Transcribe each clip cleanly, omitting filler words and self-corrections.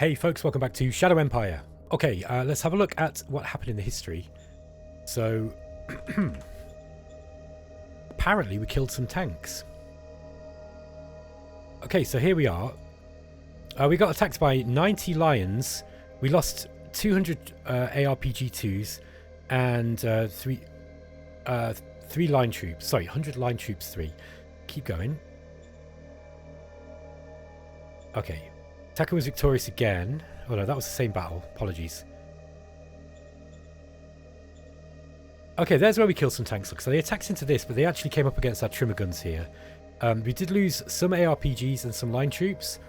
Hey folks, welcome back to Shadow Empire. Okay, let's have a look at what happened in the history. So, apparently we killed some tanks. Okay, so here we are. We got attacked by 90 lions. We lost 200 ARPG-2s and 3 line troops. Sorry, 100 line troops, 3. Keep going. Okay. Attacker was victorious again. Oh no, that was the same battle. Apologies. Okay, there's where we killed some tanks. Look, so they attacked into this, but they actually came up against our trimmer guns here. We did lose some ARPGs and some line troops,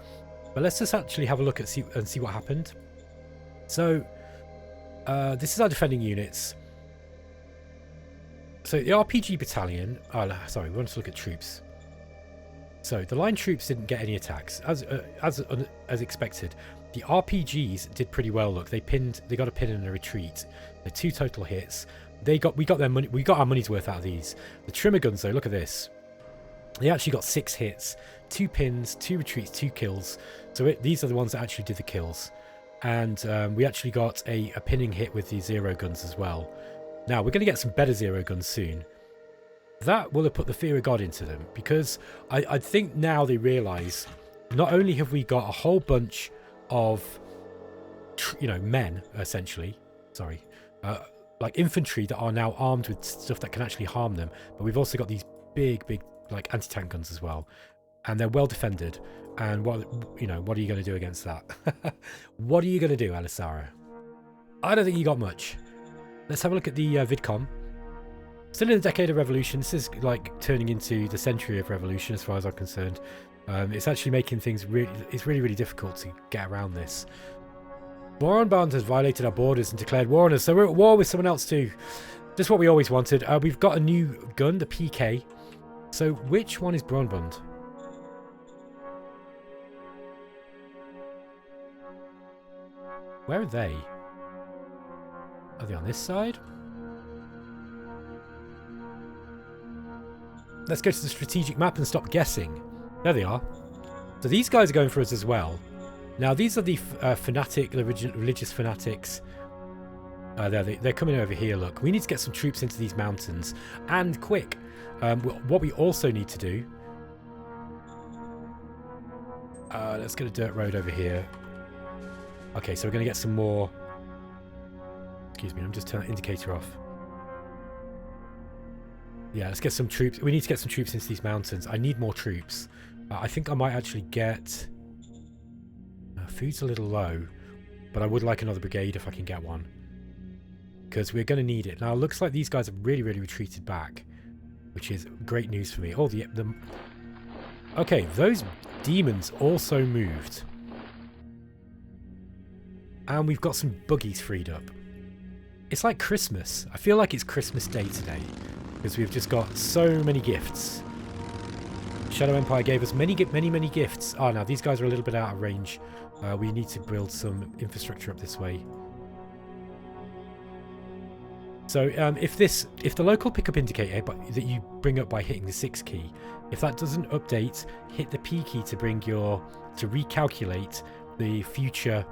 but let's just actually have a look at see what happened. So, this is our defending units. So the RPG battalion. Oh, sorry, we want to look at troops. So the line troops didn't get any attacks, as expected. The RPGs did pretty well. Look, they got a pin and a retreat. They're 2 total hits. We got their money. We got our money's worth out of these. The trimmer guns, though, look at this. They actually got 6 hits, 2 pins, 2 retreats, 2 kills. So these are the ones that actually did the kills. And we actually got a pinning hit with the zero guns as well. Now we're going to get some better zero guns soon. That will have put the fear of God into them, because I think now they realise not only have we got a whole bunch of, men, essentially, like infantry that are now armed with stuff that can actually harm them, but we've also got these big, like anti-tank guns as well, and they're well defended. And what are you going to do against that? What are you going to do, Alisara? I don't think you got much. Let's have a look at the VidCom. Still in the decade of revolution. This is like turning into the century of revolution as far as I'm concerned. It's actually making things really difficult to get around this. Warrenband has violated our borders and declared war on us, so we're at war with someone else too. Just what we always wanted. We've got a new gun, the PK. So which one is Braunbund? Where are they? Are they on this side? Let's go to the strategic map and stop guessing. There they are. So these guys are going for us as well. Now these are the religious fanatics. They're coming over here. Look, we need to get some troops into these mountains, and quick. What we also need to do. Let's get a dirt road over here. Okay, so we're going to get some more. Excuse me, I'm just turning the indicator off. Yeah, let's get some troops. We need to get some troops into these mountains. I need more troops. I think I might actually get... food's a little low, but I would like another brigade if I can get one, because we're going to need it. Now, it looks like these guys have really retreated back, which is great news for me. Oh, okay, those demons also moved. And we've got some buggies freed up. It's like Christmas. I feel like it's Christmas Day today, because we've just got so many gifts. Shadow Empire gave us many gifts. Oh, now these guys are a little bit out of range. We need to build some infrastructure up this way. So if the local pickup indicator that you bring up by hitting the 6 key, if that doesn't update, hit the P key to recalculate the future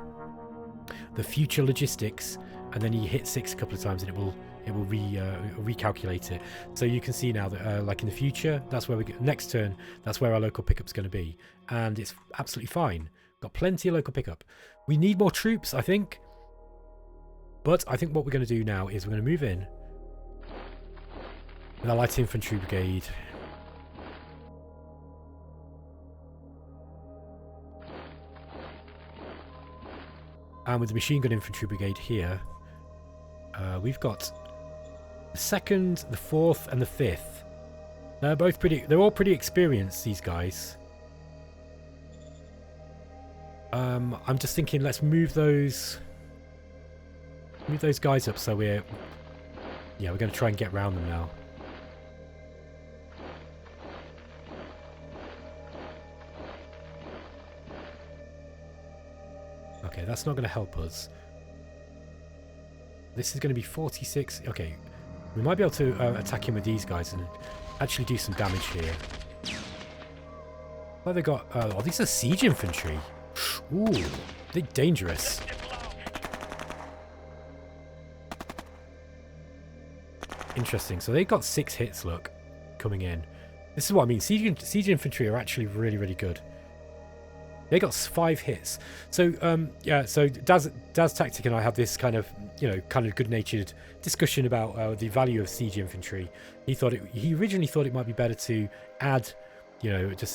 logistics, and then you hit 6 a couple of times and it will recalculate it. So you can see now that like in the future, that's where next turn, that's where our local pickup's going to be, and it's absolutely fine. Got plenty of local pickup. We need more troops, I think, but I think what we're going to do now is we're going to move in with our light infantry brigade. And with the machine gun infantry brigade here, we've got the 2nd, the 4th, and the 5th. They're all pretty experienced, these guys. I'm just thinking, let's move those guys up. So we're going to try and get around them now. Okay, that's not going to help us. This is going to be 46. Okay, we might be able to attack him with these guys and actually do some damage here. Well, they got... oh, these are siege infantry. Ooh. They're dangerous. Interesting. So they got 6 hits, look, coming in. This is what I mean. Siege infantry are actually really, really good. They got 5 hits. So, yeah, so Daz Tactic and I had this kind of, kind of good-natured discussion about the value of siege infantry. He originally thought it might be better to add, just a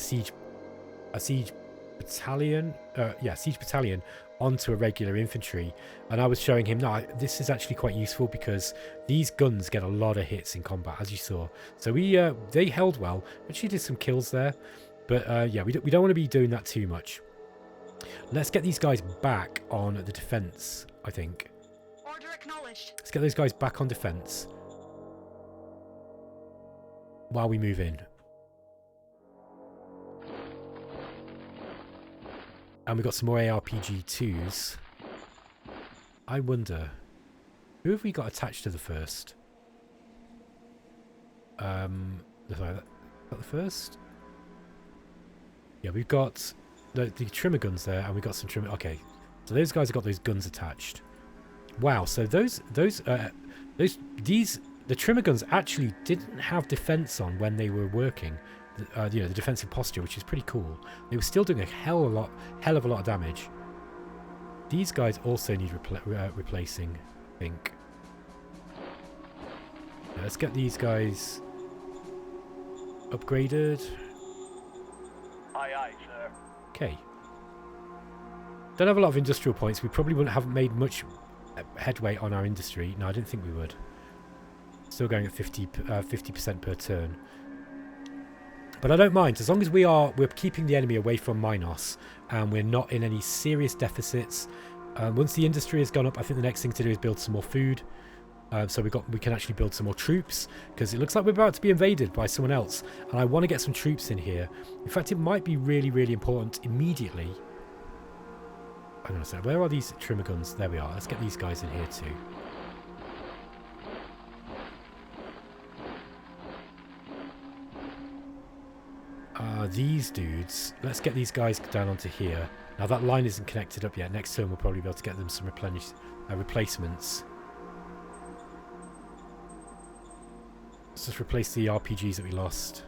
siege battalion, siege battalion onto a regular infantry. And I was showing him, no, this is actually quite useful because these guns get a lot of hits in combat, as you saw. So they held well. Actually did some kills there. But yeah, we don't want to be doing that too much. Let's get these guys back on the defense, I think. Order acknowledged. Let's get those guys back on defense while we move in. And we've got some more ARPG-2s. I wonder, who have we got attached to the first? Sorry, got the first? Yeah, we've got the trimmer guns there, and we've got some trimmer. Okay, so those guys have got those guns attached. Wow, so the trimmer guns actually didn't have defense on when they were working. The defensive posture, which is pretty cool. They were still doing a hell of a lot of damage. These guys also need replacing, I think. Yeah, let's get these guys upgraded. Aye, aye, sir. Okay. Don't have a lot of industrial points. We probably wouldn't have made much headway on our industry. No, I didn't think we would. Still going at 50% per turn. But I don't mind, as long as we're keeping the enemy away from Minos and we're not in any serious deficits. Once the industry has gone up, I think the next thing to do is build some more food. So we can actually build some more troops, because it looks like we're about to be invaded by someone else, and I want to get some troops in here. In fact, it might be really, really important immediately. Hang on a second, where are these trimmer guns? There we are. Let's get these guys in here too. These dudes, let's get these guys down onto here. Now that line isn't connected up yet. Next turn we'll probably be able to get them some replacements. Let's just replace the RPGs that we lost.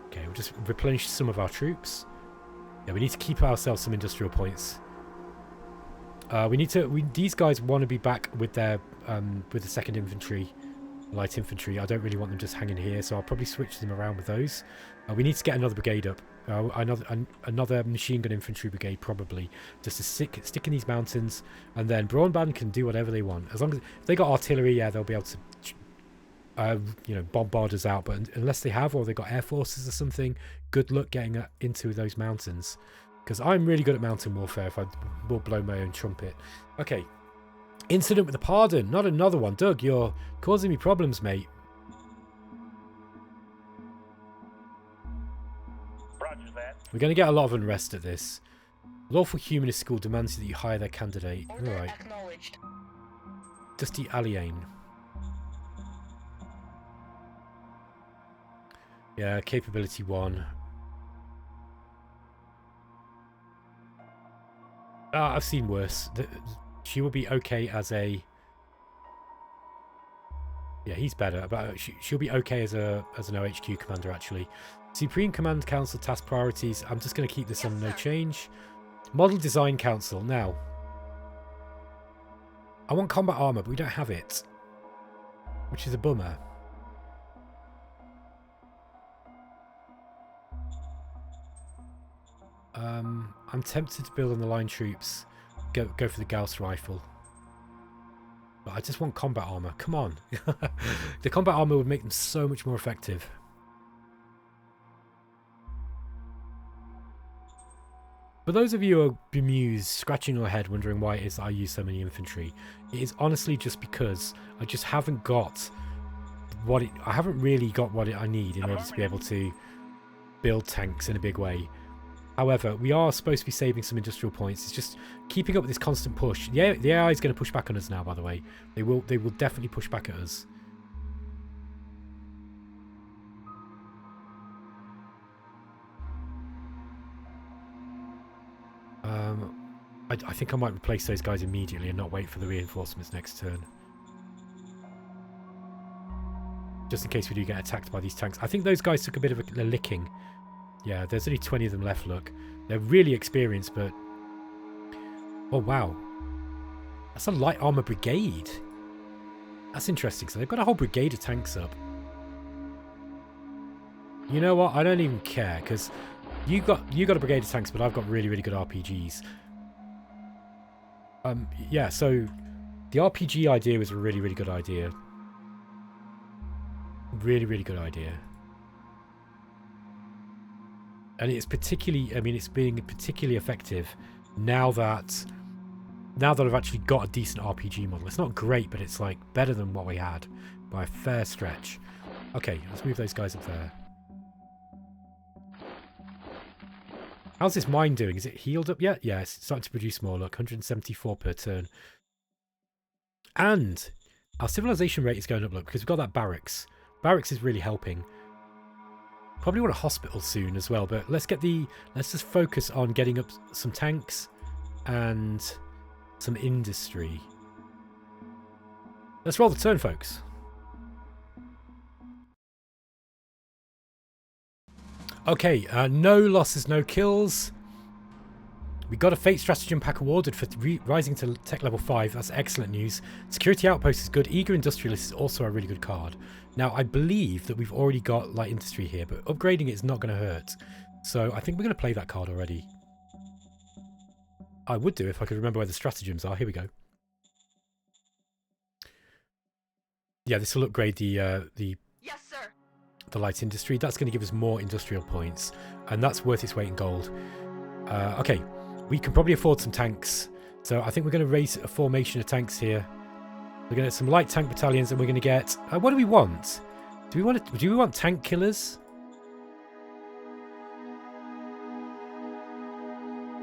Okay, we'll just replenish some of our troops. Yeah, we need to keep ourselves some industrial points. These guys want to be back with their with the 2nd infantry, light infantry. I don't really want them just hanging here, so I'll probably switch them around with those. We need to get another brigade up, another machine gun infantry brigade probably, just to stick in these mountains, and then Brawn Band can do whatever they want. As long as if they got artillery, yeah, they'll be able to bombard us out. But unless they have, or they got air forces or something, good luck getting into those mountains. Because I'm really good at mountain warfare, if I will blow my own trumpet. Okay. Incident with the Pardon. Not another one. Doug, you're causing me problems, mate. Roger that. We're going to get a lot of unrest at this. Lawful Humanist School demands that you hire their candidate. Alright. Dusty Alien. Yeah, capability 1. I've seen worse. She will be okay as a... Yeah, he's better. But she'll be okay as an OHQ commander, actually. Supreme Command Council task priorities. I'm just going to keep this on no change. Model Design Council. Now, I want combat armor, but we don't have it, which is a bummer. I'm tempted to build on the line troops, go for the Gauss rifle, but I just want combat armor. Come on. The combat armor would make them so much more effective. For those of you who are bemused, scratching your head, wondering why it is that I use so many infantry, it is honestly just because I just haven't got I haven't really got what I need in order to be able to build tanks in a big way. However, we are supposed to be saving some industrial points. It's just keeping up with this constant push. Yeah, the AI is going to push back on us now, by the way. They will definitely push back at us. I think I might replace those guys immediately and not wait for the reinforcements next turn. Just in case we do get attacked by these tanks. I think those guys took a bit of a licking. Yeah, there's only 20 of them left, look. They're really experienced, but... Oh, wow. That's a light armor brigade. That's interesting. So they've got a whole brigade of tanks up. You know what? I don't even care, because you got a brigade of tanks, but I've got really, really good RPGs. Yeah, so the RPG idea was a really, really good idea. Really, really good idea. And it's particularly, I mean, it's being particularly effective now that I've actually got a decent RPG model. It's not great, but it's like better than what we had by a fair stretch. Okay, let's move those guys up there. How's this mine doing? Is it healed up yet? Yeah, it's starting to produce more. Look, 174 per turn. And our civilization rate is going up, look, because we've got that barracks. Barracks is really helping. Probably want a hospital soon as well, but let's just focus on getting up some tanks and some industry. Let's roll the turn, folks. Okay, no losses, no kills. We got a Fate Stratagem pack awarded for rising to tech level 5. That's excellent news. Security Outpost is good. Eager Industrialist is also a really good card. Now, I believe that we've already got light industry here, but upgrading it is not going to hurt. So I think we're going to play that card already. I would do if I could remember where the stratagems are. Here we go. Yeah, this will upgrade the Yes, sir. The light industry. That's going to give us more industrial points, and that's worth its weight in gold. Okay, we can probably afford some tanks, so I think we're going to raise a formation of tanks here. We're going to get some light tank battalions, and we're going to get... what do we want? Do we want tank killers?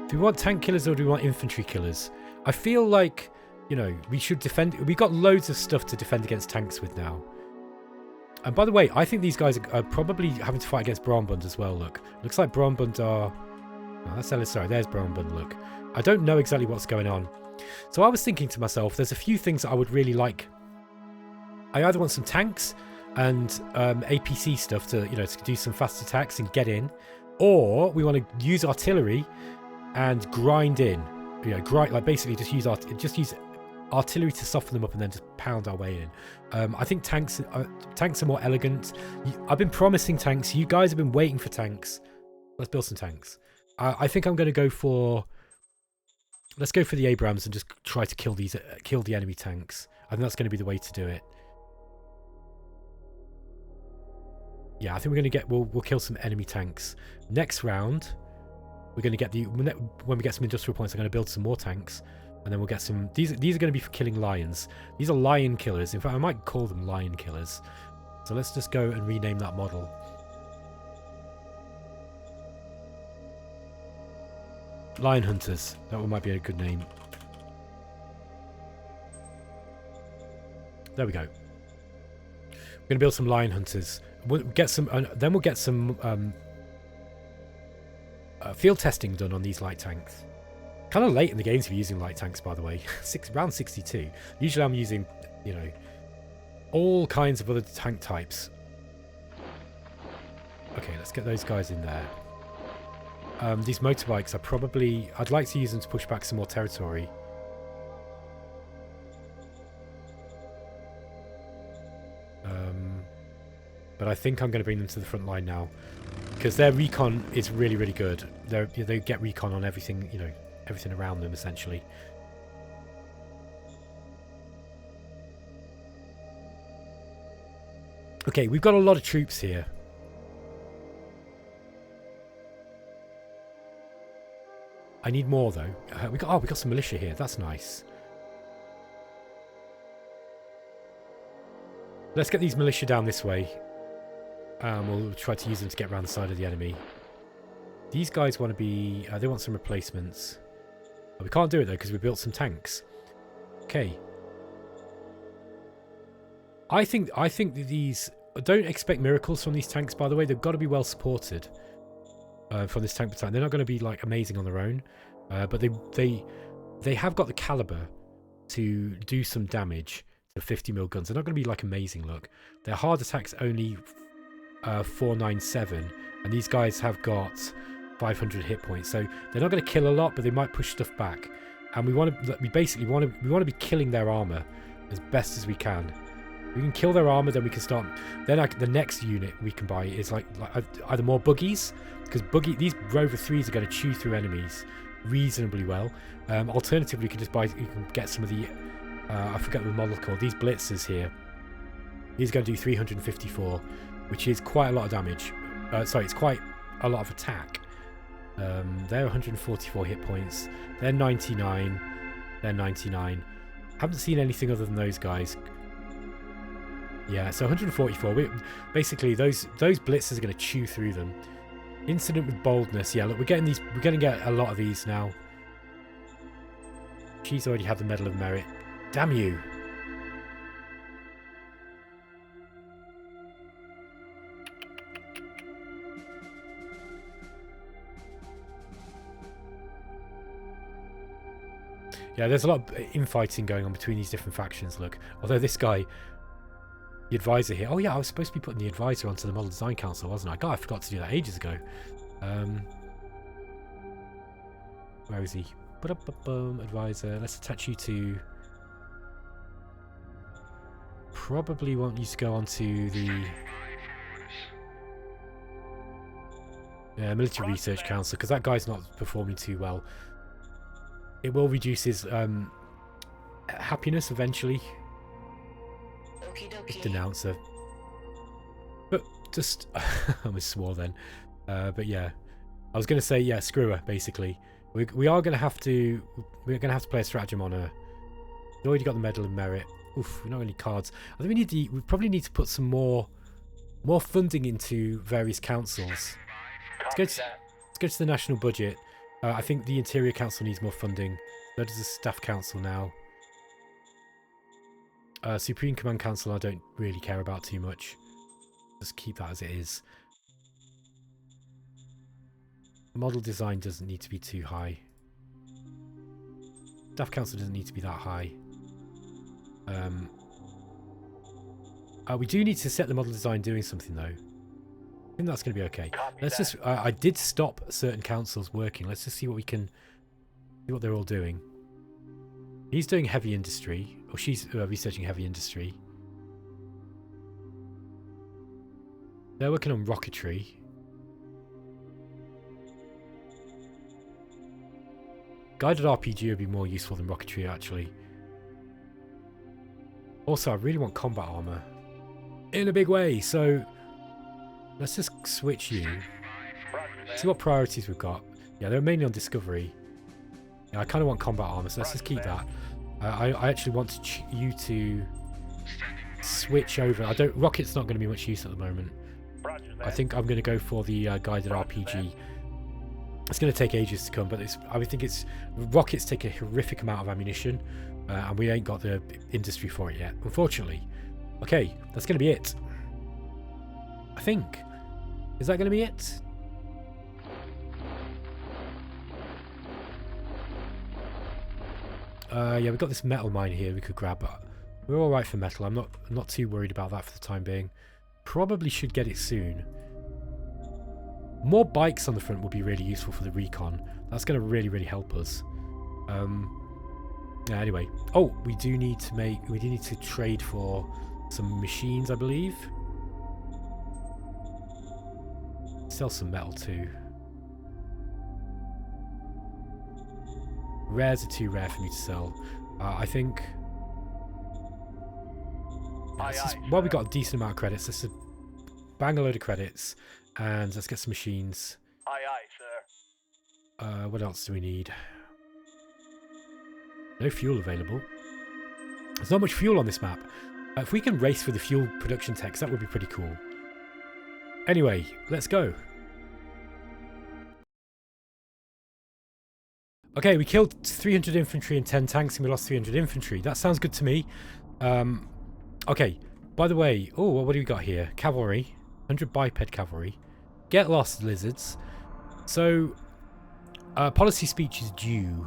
Do we want tank killers or do we want infantry killers? I feel like, you know, we should defend... We've got loads of stuff to defend against tanks with now. And by the way, I think these guys are probably having to fight against Brahmbund as well, look. Looks like Brahmbund are... Oh, that's sorry, there's Brahmbund, look. I don't know exactly what's going on. So I was thinking to myself, there's a few things that I would really like. I either want some tanks and APC stuff to, you know, to do some fast attacks and get in. Or we want to use artillery and grind in. You know, like basically just use artillery to soften them up and then just pound our way in. I think tanks are more elegant. I've been promising tanks. You guys have been waiting for tanks. Let's build some tanks. I think I'm going to go for... Let's go for the Abrams and just try to kill the enemy tanks. I think that's going to be the way to do it. Yeah, I think we're going to get... We'll kill some enemy tanks. Next round, we're going to get the... When we get some industrial points, I'm going to build some more tanks. And then we'll get some... These are going to be for killing lions. These are lion killers. In fact, I might call them lion killers. So let's just go and rename that model. Lion hunters. That one might be a good name. There we go. We're going to build some lion hunters. We'll get some... then we'll get some field testing done on these light tanks. Kind of late in the game to be using light tanks, by the way. Round 62. Usually I'm using, you know, all kinds of other tank types. Okay, let's get those guys in there. These motorbikes are probably... I'd like to use them to push back some more territory. But I think I'm going to bring them to the front line now. Because their recon is really, really good. They get recon on everything, you know, everything around them, essentially. Okay, we've got a lot of troops here. I need more, though. We got some militia here. That's nice. Let's get these militia down this way. We'll try to use them to get around the side of the enemy. These guys want to be... they want some replacements. We can't do it, though, because we built some tanks. Okay. I think that these... Don't expect miracles from these tanks, by the way. They've got to be well supported from this tank battalion. They're not going to be, like, amazing on their own. But they have got the caliber to do some damage to 50mm guns. They're not going to be like amazing, look. Their hard attack's only 497, and these guys have got 500 hit points, so they're not going to kill a lot, but they might push stuff back. And we basically want to be killing their armor as best as we can. We can kill their armor, then we can start. Then the next unit we can buy is like either more buggies, because these Rover 3s are going to chew through enemies reasonably well. Alternatively, you can just buy. You can get some of the. I forget what the model called. These blitzers here. These are going to do 354, which is quite a lot of damage. Sorry, it's quite a lot of attack. They're 144 hit points. They're 99. They're 99. Haven't seen anything other than those guys. Yeah, so 144. Basically, those blitzers are going to chew through them. Incident with boldness. Yeah, look, we're going to get a lot of these now. She's already had the Medal of Merit. Damn you. Yeah, there's a lot of infighting going on between these different factions, look. Although this guy, the advisor here... Oh yeah, I was supposed to be putting the advisor onto the Model Design Council, wasn't I? God, I forgot to do that ages ago. Where is he? Advisor. Let's attach you to... Probably want you to go onto the... Military Research Council, because that guy's not performing too well. It will reduce his happiness eventually. Just denounce her. But just... I almost swore then. But yeah. I was going to say, yeah, screw her, basically. We are going to have to... We're going to have to play a stratagem on her. We've already got the Medal of Merit. Oof, we don't have any cards. I think we probably need to put some more funding into various councils. Let's go to the national budget. I think the Interior Council needs more funding. So does the Staff Council now. Supreme Command Council I don't really care about too much. Just keep that as it is. Model design doesn't need to be too high. Staff Council doesn't need to be that high. We do need to set the model design doing something though. I think that's going to be okay. Let's just... I did stop certain councils working. Let's just see what we can... See what they're all doing. He's doing heavy industry. Or she's researching heavy industry. They're working on rocketry. Guided RPG would be more useful than rocketry, actually. Also, I really want combat armor. In a big way, so... Let's just switch you. See what priorities we've got. Yeah, they're mainly on discovery. Yeah, I kind of want combat armor, so let's just keep that. I actually want you to switch over. Rocket's not going to be much use at the moment. I think I'm going to go for the guided RPG. It's going to take ages to come, but I would think rockets take a horrific amount of ammunition, and we ain't got the industry for it yet, unfortunately. Okay, that's going to be it. I think. Is that going to be it? Yeah, we've got this metal mine here we could grab, but we're alright for metal. I'm not too worried about that for the time being. Probably should get it soon. More bikes on the front will be really useful for the recon. That's going to really, really help us. Yeah, anyway. Oh, we do need to trade for some machines, I believe. Sell some metal too. Rares are too rare for me to sell. I think... Well, we got a decent amount of credits. Let's just bang a load of credits. And let's get some machines. Aye, aye, sir. What else do we need? No fuel available. There's not much fuel on this map. If we can race for the fuel production techs, that would be pretty cool. Anyway, let's go. Okay, we killed 300 infantry and 10 tanks and we lost 300 infantry. That sounds good to me. Okay, by the way, oh, what do we got here? Cavalry. 100 biped cavalry. Get lost, lizards. So, policy speech is due.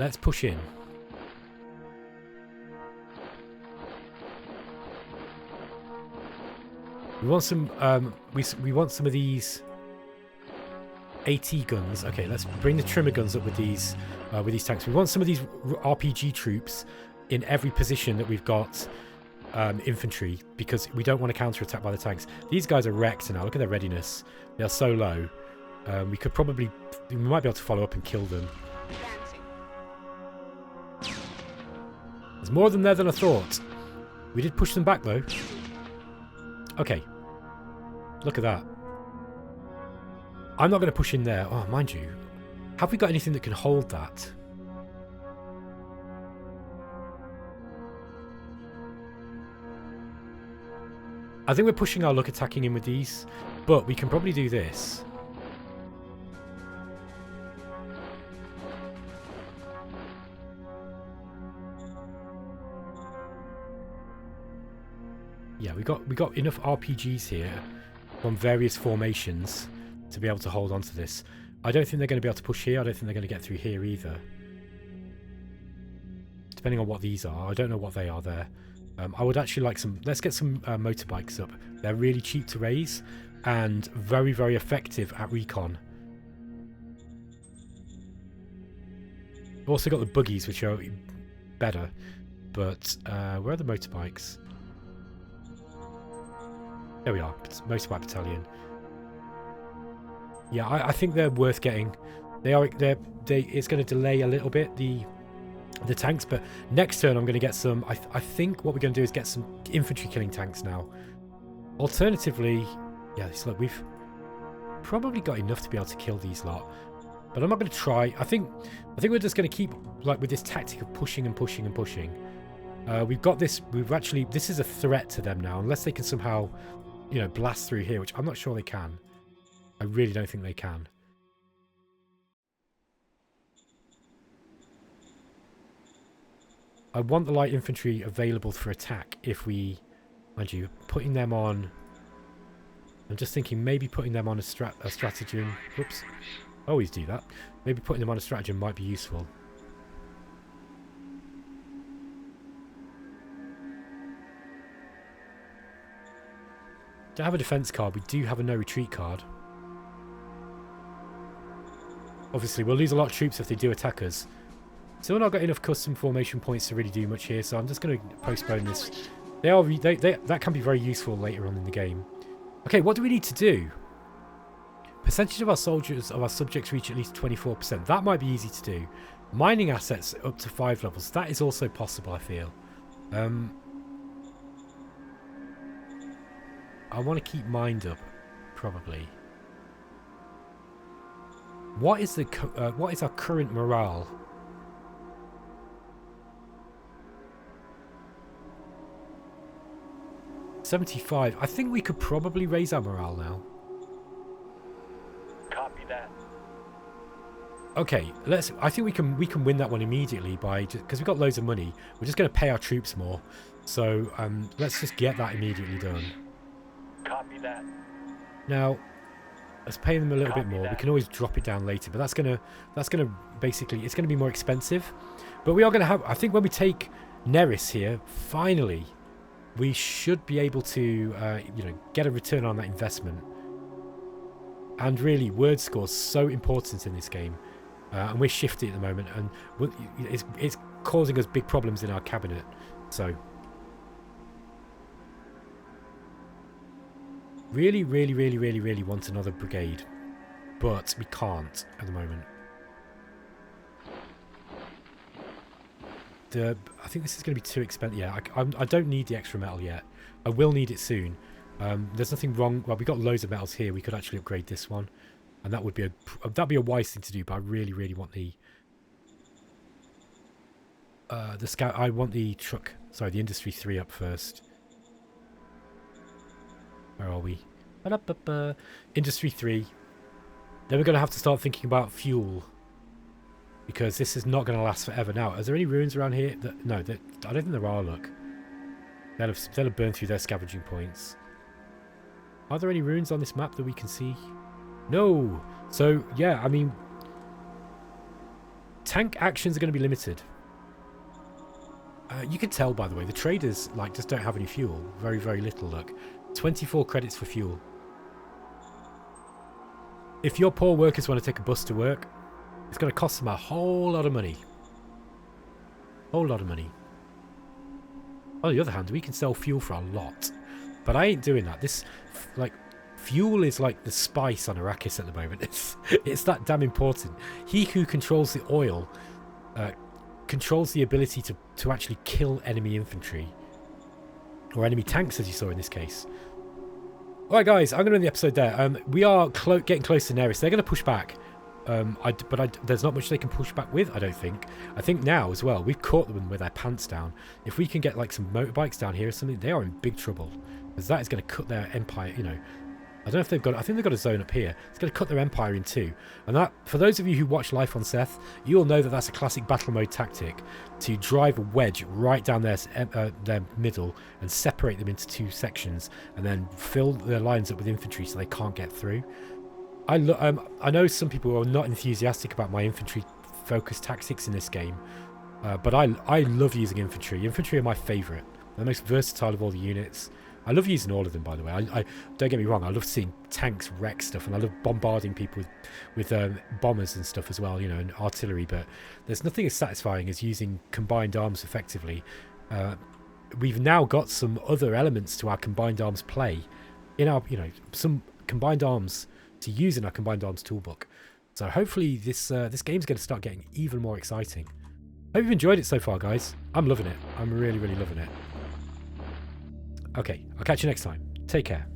Let's push in. We want some. We want some of these AT guns. Okay, let's bring the trimmer guns up with these tanks. We want some of these RPG troops in every position that we've got infantry, because we don't want to counter-attack by the tanks. These guys are wrecked now. Look at their readiness. They are so low. We might be able to follow up and kill them. There's more of them there than I thought. We did push them back though. Okay. Look at that. I'm not going to push in there. Oh, mind you. Have we got anything that can hold that? I think we're pushing our luck attacking in with these, but we can probably do this. Yeah, we got enough RPGs here from various formations to be able to hold on to this. I don't think they're going to be able to push here. I don't think they're going to get through here either. Depending on what these are. I don't know what they are there. I would actually like some... Let's get some motorbikes up. They're really cheap to raise and very, very effective at recon. We've also got the buggies, which are better. But where are the motorbikes? There we are. It's motorbike battalion. Yeah, I think they're worth getting. It's going to delay a little bit the tanks, but next turn I'm going to get some. I think what we're going to do is get some infantry killing tanks now. Alternatively, yeah, look, we've probably got enough to be able to kill these lot, but I'm not going to try. I think we're just going to keep like with this tactic of pushing and pushing and pushing. We've got this. This is a threat to them now, unless they can somehow, blast through here, which I'm not sure they can. I really don't think they can. I want the light infantry available for attack if we... Mind you, putting them on... I'm just thinking maybe putting them on a stratagem... Whoops. I always do that. Maybe putting them on a stratagem might be useful. Don't have a defense card. We do have a no retreat card. Obviously, we'll lose a lot of troops if they do attack us. Still not got enough custom formation points to really do much here, so I'm just going to postpone this. That can be very useful later on in the game. Okay, what do we need to do? Percentage of our soldiers, of our subjects reach at least 24%. That might be easy to do. Mining assets up to 5 levels. That is also possible, I feel. I want to keep mined up, probably. What is our current morale? $75. I think we could probably raise our morale now. Copy that. Okay, I think we can win that one immediately by because we've got loads of money. We're just going to pay our troops more. So let's just get that immediately done. Copy that. Now, let's pay them a little bit more. We can always drop it down later, but that's gonna basically, it's gonna be more expensive. But we are gonna have, I think when we take Neris here, finally, we should be able to, get a return on that investment. And really, word score's so important in this game, and we're shifty at the moment, and it's causing us big problems in our cabinet. So. Really, really, really, really, really want another brigade. But we can't at the moment. I think this is going to be too expensive. Yeah, I don't need the extra metal yet. I will need it soon. There's nothing wrong. Well, we've got loads of metals here. We could actually upgrade this one. And that would be that'd be a wise thing to do, but I really, really want the scout. I want the truck. Sorry, the Industry 3 up first. Where are we? Industry 3. Then we're going to have to start thinking about fuel. Because this is not going to last forever. Now, is there any ruins around here? No, I don't think there are, look. They'll have burned through their scavenging points. Are there any ruins on this map that we can see? No! So, yeah, I mean... Tank actions are going to be limited. You can tell, by the way, the traders like just don't have any fuel. Very, very little. Look, 24 credits for fuel. If your poor workers want to take a bus to work, it's going to cost them a whole lot of money. Whole lot of money. On the other hand, we can sell fuel for a lot, but I ain't doing that. This, like, fuel is like the spice on Arrakis at the moment. It's that damn important. He who controls the oil controls the ability to actually kill enemy infantry. Or enemy tanks, as you saw in this case. Alright guys, I'm going to end the episode there. We are getting close to Neris. They're going to push back. There's not much they can push back with, I don't think. I think now as well, we've caught them with their pants down. If we can get like some motorbikes down here or something, they are in big trouble. Because that is going to cut their empire, you know. I don't know if they've got, I think they've got a zone up here. It's going to cut their empire in two. And that, for those of you who watch Life on Seth, you'll know that that's a classic battle mode tactic. To drive a wedge right down their middle and separate them into two sections. And then fill their lines up with infantry so they can't get through. I know some people are not enthusiastic about my infantry focused tactics in this game. But I love using infantry. Infantry are my favourite. They're the most versatile of all the units. I love using all of them, by the way. I don't get me wrong. I love seeing tanks wreck stuff, and I love bombarding people with bombers and stuff as well, you know, and artillery. But there's nothing as satisfying as using combined arms effectively. We've now got some other elements to our combined arms play in our, you know, some combined arms to use in our combined arms toolbook. So hopefully this game's going to start getting even more exciting. Hope you've enjoyed it so far, guys. I'm loving it. I'm really, really loving it. Okay, I'll catch you next time. Take care.